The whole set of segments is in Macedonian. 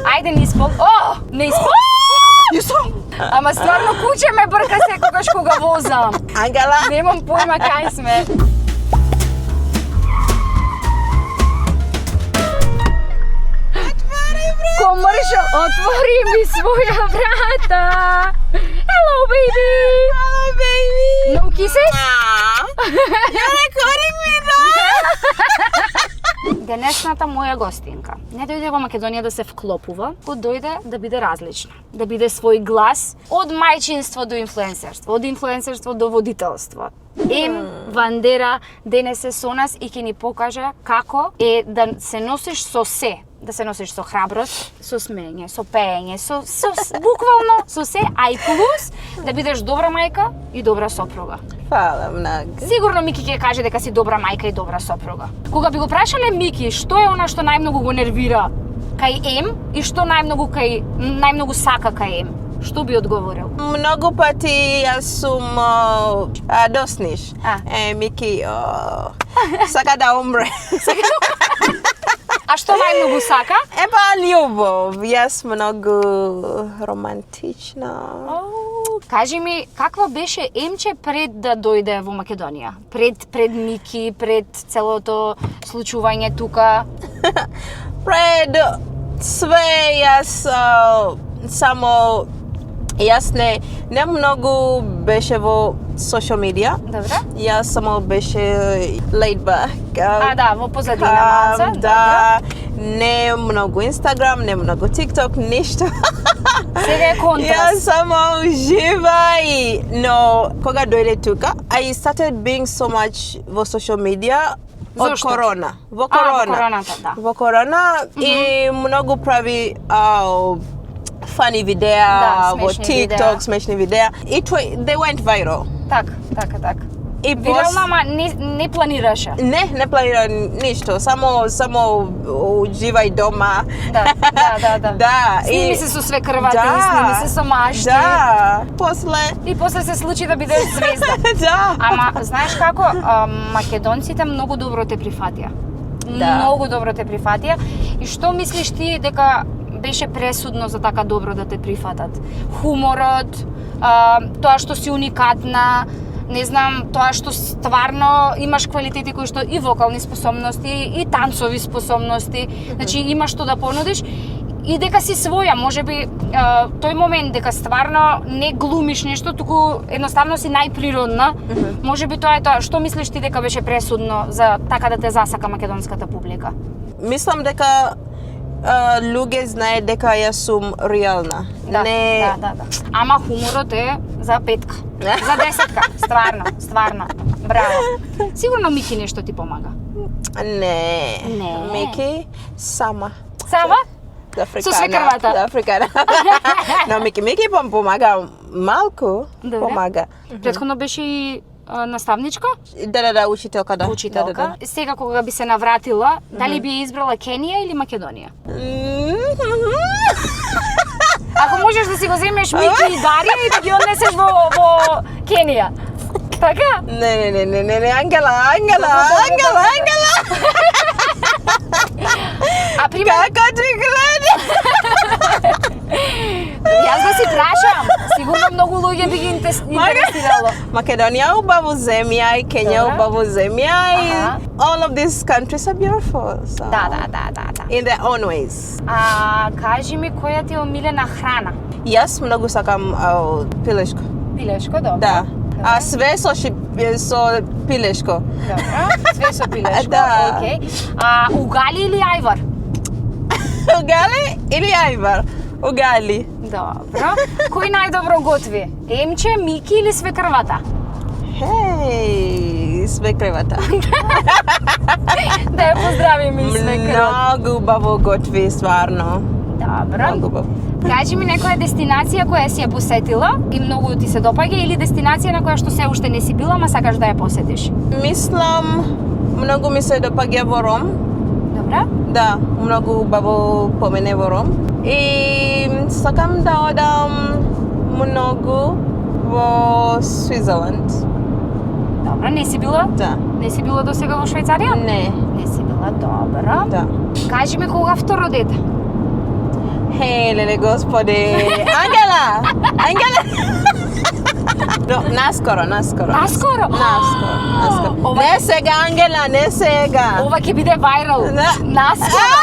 Ајде низ пол. О, не испол. Ама стварно куче ме брка секогаш кога возам. Ангела? Немам појма кај сме. Комршо, отвори ми своја врата. Hello, baby. Hello, baby. No kisses? You're recording me, Денесната моја гостинка не дојде во Македонија да се вклопува, го дојде да биде различна, да биде свој глас од мајчинство до инфлуенсерство, од инфлуенсерство до водителство. Вандера денес е со нас и ќе ни покаже како е да се носиш со се, да се носиш со храброст, со смење, со пеење, со буквално со се, а и плюс да бидеш добра мајка и добра сопруга. Фала многу. Сигурно Мики ќе каже дека си добра мајка и добра сопруга. Кога би го прашале Мики што е она што најмногу го нервира кај Ем и што најмногу сака кај Ем, што би одговорил? Многу пати јас сум досниш. Мики сака да умре. А што најмногу сака? Љубов. Јас многу романтична. Кажи ми, каква беше Емче пред да дојде во Македонија? Пред Мики, пред целото случување тука? Пред све јас само не многу беше во social media. Добра. Јас само беше laid back. Во позадина малце. Да. Не многу Instagram, не многу TikTok, ништо. Сега е контраст. Јас само уживај. Но кога дојде тука, I started being so much во social media од корона. Во короната, да. Во корона и многу прави funny видеа во TikTok, смешни видеа. They went viral. Така. И вирално, ама не планираше. Не планира ништо, само уживај дома. Да. Сними се со свекрвата, сними се со машти. Да. После се случи да бидеш звезда. Да. Ама знаеш како, македонците многу добро те прифатија. Многу добро те прифатија. И што мислиш ти дека беше пресудно за така добро да те прифатат? Хуморот, тоа што си уникатна, не знам, тоа што стварно имаш квалитети кои што и вокални способности, и танцови способности, значи имаш што да понудиш и дека си своја, можеби тој момент дека стварно не глумиш нешто, туку едноставно си најприродна, можеби тоа е тоа. Што мислиш ти дека беше пресудно за така да те засака македонската публика? Мислам дека луѓе знае дека јас сум реална. Да. Ама хуморот е за 5, за 10, стварно. Браво. Сигурно Мики нешто ти помага. Не. Мики сама. Со свекрвата. Африкана. Но Мики помага малку. Помага. Претходно беше и наставничка? Да, учителка, да. Учителка. Сега кога би се навратила, дали би избрала Кенија или Македонија? Ако можеш да си го земеш Мики и Дарија и да ги однесеш во Кенија. Така? Не, Ангела. А пример... Како ти гледа? Јас да си прашам, сигурно многу луѓе би ги интересирало. Македонија убаво земја и Кенија убаво земја и all of these countries are beautiful. So. Да. In their own ways. Кажи ми, која ти е омилена храна? Јас многу сакам пилешко. Пилешко, добро. Да. Све со пилешко. Добро, све со пилешко, да. Океј. Угали или ајвар? Угали или ајвар? Угали. Добро. Кој најдобро готви? Емче, Мики или свекрвата? Свекрвата. Да ја поздравим и свекрвата. Многу убаво готви, стварно. Добро. Многу убаво. Кажи ми некоја дестинација која си ја посетила и многу ти се допаѓа или дестинација на која што се уште не си била, ама сакаш да ја посетиш? Мислам, многу ми се допаѓа во Ром. Добра? Да, многу убаво помене во Ром. И сакам да одам многу во Свизерланд. Добро, не си била? Да. Не си била досега во Швајцарија? Не. Не си била, добро. Да. Кажи ми кога второ дете? Хеј, леле господи. Ангела! No, наскоро. Наскоро? Ова- Не сега, Ангела, не сега. Ова ќе биде вајрал. Наскоро.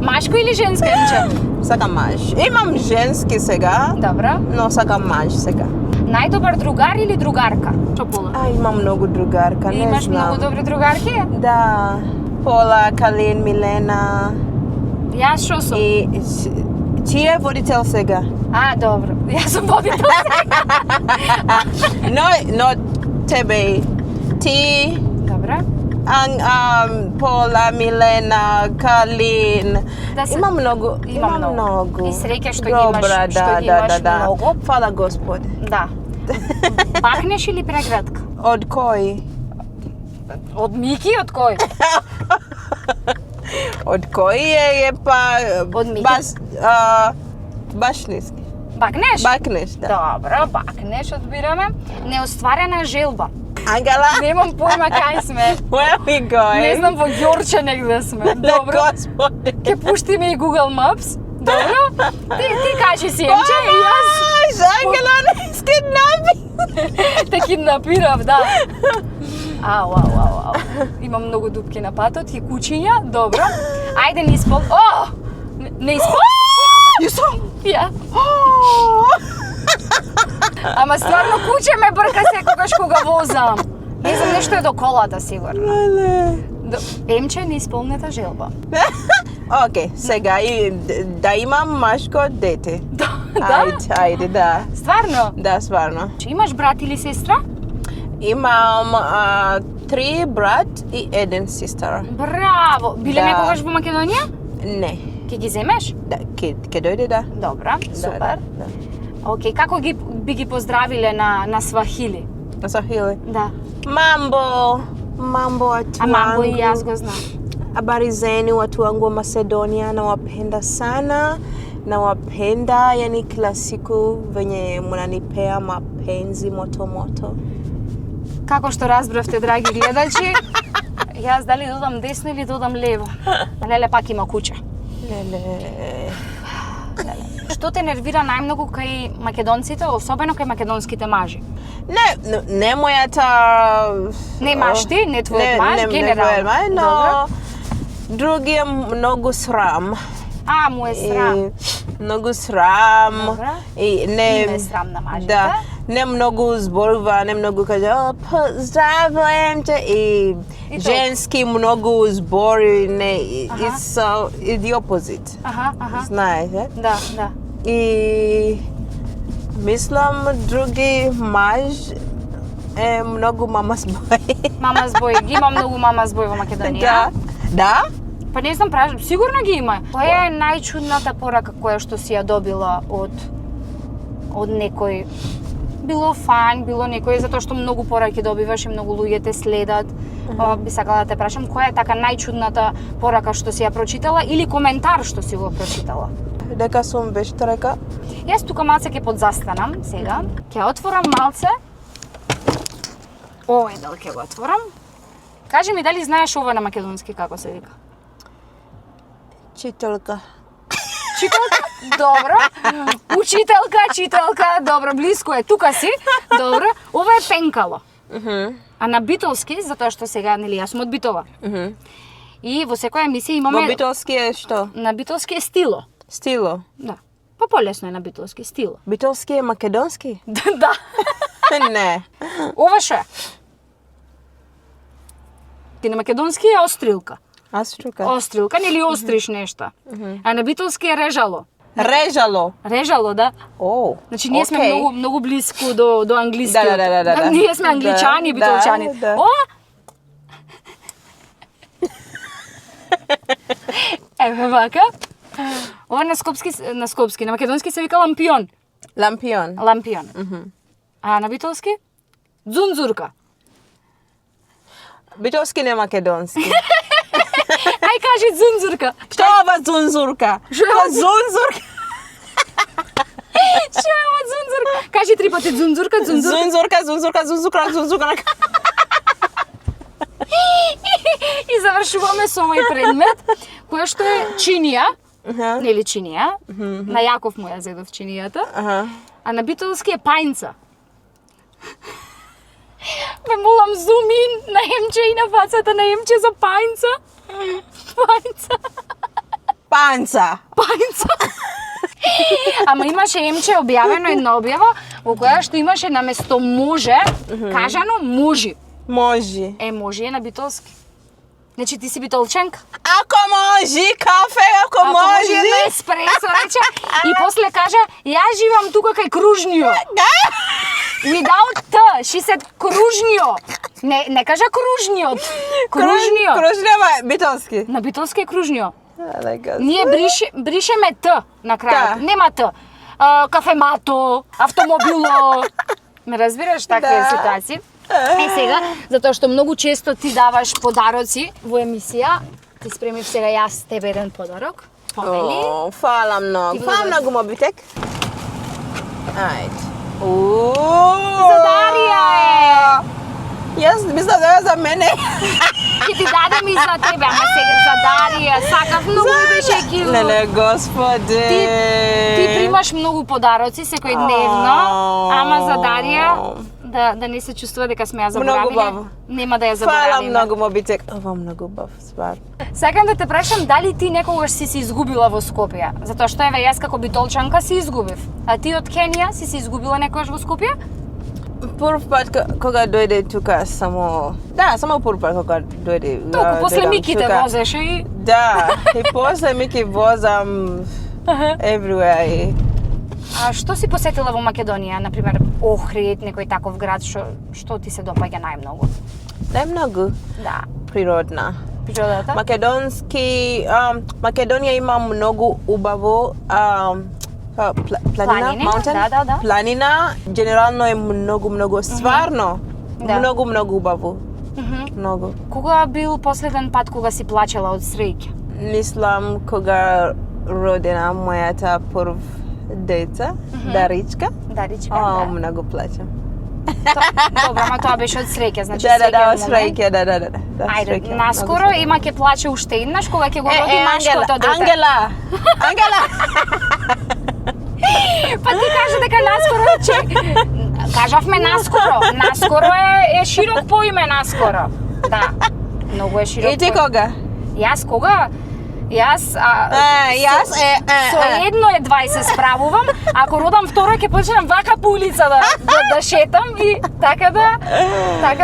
Машко или женско, Емче? Сакам маж. Имам женски сега, Добро. но сакам маж сега. Најдобар другар или другарка? Што Пола? Имам многу другарка, не Имаш знам. многу добри другарки? Да. Пола, Калин, Милена. Јас шо сум? И ти е водител сега. Добро. Јас сум водител. Но тебе. Ти, Добро. Пола, Милена, Калин. Да се- Имам многу. Имам многу. И среќа што ги имаш, Добра, што ги имаш да. многу. Фала Господи. Да. Бахнеш или преградка? Од кој? Од Мики, од кој? Од кој е па Од Мики. Башниски. Бакнеш? Бакнеш, да. Добро, бакнеш, одбираме. Неостварена желба. Ангела, Немам појма кај сме. where are we going? Не знам, во Ѓорче негде сме. Добро. Господи. Ке пуштиме и Google Maps. Добро? Ти кажи си, Емче, и јас Ангела, не скиднапи. те киднапирав, да. Ау. Имам многу дупки на патот и кучиња. Добро. Ајде не испол. Не испол. Ја. Ама стварно куче ме брка секогаш кога возам. Не знам, нешто е до колата сигурно. Емче неисполнета желба. Океј, сега и да имам машко дете. Да? Ајде, да. Стварно? Да, стварно. Имаш брат или сестра? Имам 3 брат и 1 сестра. Браво! Биле Да. некогаш во Македонија? Не. Ке ги земеш? Да, ке дојде, да. Добра, супер. Да. Океј, како би ги поздравиле на свахили? На Сахиле. Да. Mambo watu А мамбо и wangu. јас го знам. Habari zenu watu wangu wa Macedonia, nawapenda sana. Nawapenda, yani kila siku venye mnanipea mapenzi moto. Како што разбравте, драги гледачи, јас дали додам десно или додам лево. Леле, пак има куче. Леле. Што те нервира најмногу кај македонците, особено кај македонските мажи? Не мојата... Не маш ти, не твојот маж, Не генерално. маж, но Добро. други е многу срам. Му е срам. И многу срам. Добро. И не... Има е срам на мажите. Да, не многу зборува, не многу каже, поздравувам те, и И женски многу збори, не, Аха. it's the opposite. Аха. Знаеш, е? Да. И мислам други маж е многу мама збои. Мама збој, ги има многу мама збој во Македонија. Да? Па не знам, сигурно ги има. Која е најчудната порака која што си ја добила од некој? Било фан, било некој, затоа што многу пораки добиваш и многу луѓе те следат. Би сакала да те прашам, која е така најчудната порака што си ја прочитала или коментар што си го прочитала? Дека сум вештарка. Јас тука малце ќе подзастанам сега. Ќе отворам малце. Овој дел ќе го отворам. Кажи ми дали знаеш ова на македонски како се вика? Чителка. Читалка? Добро. Чителка, добро, блиско е. Тука си. Добро. Ова е пенкало. А на битолски, затоа што сега, нели, јас сум од Битола. И во секоја емисија имаме... Во битолски е што? На битолски е стило. Стило. Да. Па полесно е на битолски, стило. Битолски е македонски? Да. Не. Ова што е? Ти на македонски е острилка. Острилка, нели остриш нешто. А на битолски е режало. Режало, да. Значи ние сме многу блиску до англискиот. Да. Ние сме англичани, битолчани. Да. Еве вака. Ова на македонски се вика лампион. Лампион. А на битолски? Дзунзурка. Битолски не македонски. Ај кажи дзунзурка. Што е ова дзунзурка? Што е ова дзунзурка? Што е ова дзунзурка? Кажи 3 пати дзунзурка. Дзунзурка. И завршуваме со овој предмет, која што е чинија, Аха. нели чинија, на Јаков му ја зедов чинијата, а на битолски е пајнца. Ме молам зумин на Емче и на фацата на Емче за пајнца. Пајнца. Пајнца. Ама имаше Емче објавено една објава во која што имаше наместо може, кажано можи. Може. Можи е на битолски. Значи ти си битолченка. Ако може, кафе, ако може. едно еспресо, рече. И после кажа, јас живам тука кај Кружнио. Without T, she said Кружнио. Не кажа Кружниот. Кружнио. Кружнио е битолски. На битолски е Кружнио. Like Ние бришеме Т на крајот. Да. Нема Т. Кафемато, автомобило. Ме разбираш такви ситуации? Сега, затоа што многу често ти даваш подароци во емисија, ти спремив сега јас тебе еден подарок. Помели? Фала многу. Ти Фала го многу, Мобитек. Ајде. За Дарија е! Јас мислам да е за мене. Ќе ти дадем и за тебе, ама сега за Дарија, сакав многу ми беше кило. Леле, господе. Ти примаш многу подароци секој дневно, ама за Дарија да не се чувствува дека сме ја заборавиле. баво. Нема да ја Фала заборавиме. многу, Мобитек. Ова многу бав ствар. Сакам да те прашам дали ти некогаш си се изгубила во Скопје? Затоа што еве јас како битолчанка си изгубив. А ти од Кенија си се изгубила некогаш во Скопје? Прв пат кога дојде тука само... Да, само прв пат кога дојде. Толку после дојдам Миките тука. возеше и... Да, и после Мики возам everywhere. И... А што си посетила во Македонија? Например, Охрид, некој таков град, што ти се допаѓа најмногу? Најмногу Да, природна. природата? Македонија има многу убаво планина, Планини, mountain, да. планина, генерално е многу стварно. Да. Многу убаво. Многу. Кога бил последен пат кога си плачела од среќа? Мислам кога родена мојата прв деца, Даричка. Даричка, О, да. многу плачам. Добро, ама тоа беше од среќа, значи Да, среќен момент. среќа, да. Ајде, среќа, наскоро многу има ќе плаче уште еднаш кога ќе го роди машкото дете. Ангела! Па ти кажа дека наскоро кажавме наскоро е широк поиме наскоро. Да. Многу е широк. И ти поиме. кога? Јас кога? Јас со едно едва се справувам, ако родам второ ќе почнам вака по улица да шетам и така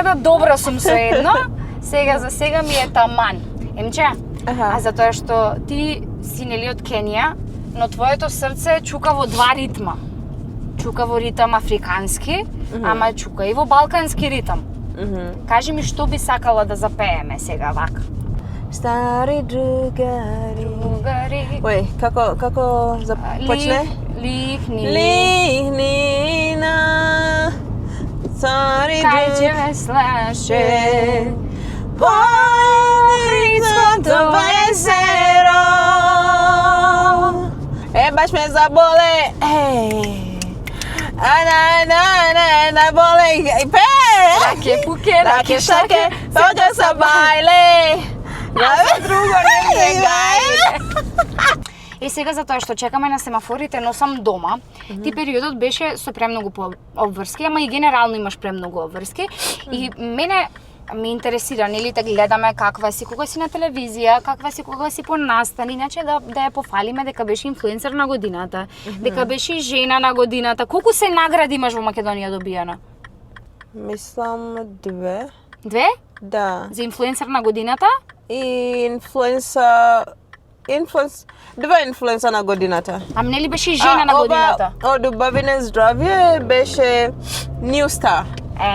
да добра сум со едно. За сега ми е таман. Емче, а затоа што ти си нели од Кенија, но твоето срце чука во два ритма. Чука во ритам африкански, ама чука и во балкански ритам. Кажи ми што би сакала да запееме сега вака. Стари другари. Ој, како започне? Лихнина. Стари Кај ќе ме слаше Охридското езеро. Баш ме заболе. На боле. Раке пуке, раке шаке, Тоѓа са бајле. друго не гајле. И сега затоа што чекаме на семафорите, но сам дома, ти периодот беше со премногу обврски, ама и генерално имаш премногу обврски. И мене ме интересира, нели да гледаме каква си кога си на телевизија, каква си кога си по настани, иначе да ја пофалиме дека беше инфлуенсер на годината, дека беше жена на годината. Колку се награди имаш во Македонија добијано? Мислам 2. 2? Да. За инфлуенсер на годината? И два инфлуенса на годината. Ам нели беше жена на годината? Од убавине здравје беше New Star.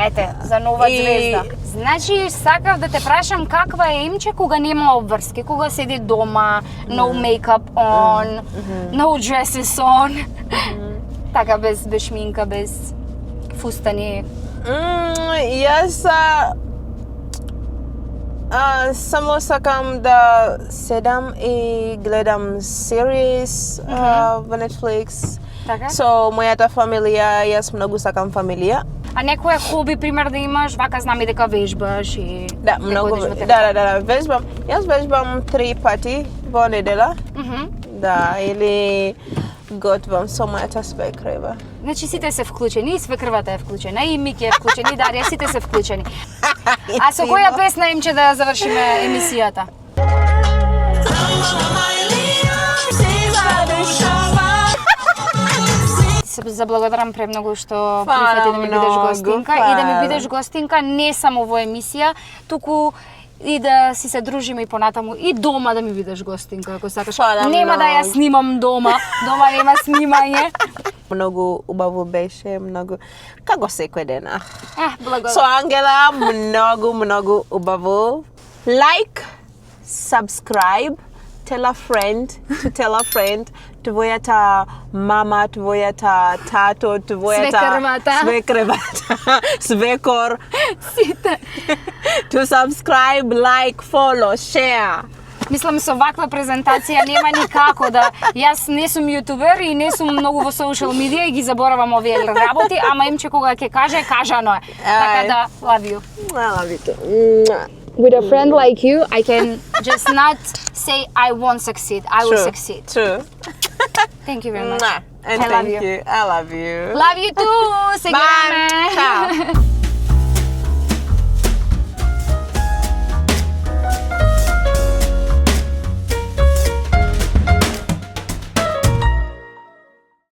Ете, за нова звезда. Значи, сакав да те прашам каква е Емче кога нема обврски, кога седи дома, no makeup on, no dresses on. Така без шминка, без фустани. Јас само сакам да седам и гледам series во Netflix. Така? Со мојата фамилија, јас многу сакам фамилија. А некој хоби, пример, да имаш, вака знам и дека вежбаш и... Да, многу. Да, вежбам. Јас вежбам 3 пати во недела. Мгм. Да, или готвам со мојата свекрева. Значи сите се вклучени, и свекрвата е вклучена, и Мики е вклучен, и Дарија, сите се вклучени. А со која песна имче да завршиме емисијата? Се заблагодарам премногу што прифати да ми бидеш гостинка и да ми бидеш гостинка не само во емисија, туку и да си се дружиме и понатаму и дома да ми бидеш гостинка ако сакаш. Нема да ја снимам дома. Дома нема снимање. Многу убаво беше, многу како секој ден. Благодарам. Со Ангела многу убаво. Like, subscribe, tell a friend to tell a friend. Твојата мама, твојата тато, твојата свекрвата, свекор. Сите. To subscribe, like, follow, share. Мислам со ваква презентација нема никако да јас не сум јутубер и не сум многу во социјал медија и ги заборавам овие работи, ама имче кога ќе каже, кажано е. Така да, love you. I love you too. With a friend like you, I can just not say I won't succeed. I will succeed. True. Thank you very much. And I love thank you. I love you. Love you too. Bye. Ciao.